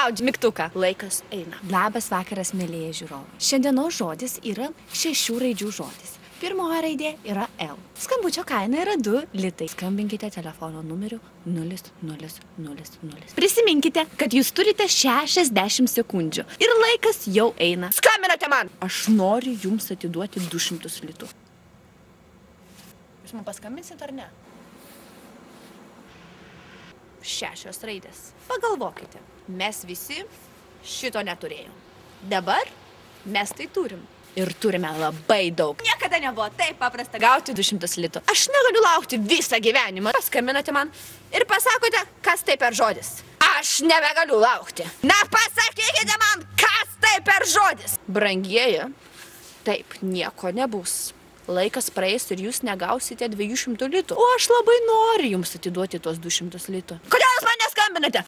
Spaudžiu mygtuką. Laikas eina. Labas vakaras, mėlyje žiūrovai. Šiandienos žodis yra 6 raidžių žodis. Pirmoji raidė yra L. Skambučio kaina yra 2 litai. Skambinkite telefono numeriu 0000. Prisiminkite, kad jūs turite 60 sekundžių ir laikas jau eina. Skambinate man. Aš noriu jums atiduoti 200 litų. Jūs man paskambinsit ar ne? 6 raidės. Pagalvokite. Mes visi šito neturėjom. Dabar mes tai turim. Ir turime labai daug. Niekada nebuvo taip paprasta gauti 200 litų. Aš negaliu laukti visą gyvenimą. Paskambinate man ir pasakote, kas tai per žodis. Aš nebegaliu laukti. Na, pasakykite man, kas tai per žodis. Brangieji, taip, nieko nebus. Laikas praeis ir jūs negausite 200 litų. O aš labai noriu jums atiduoti tos 200 litų. Kodėl jūs man neskambinate?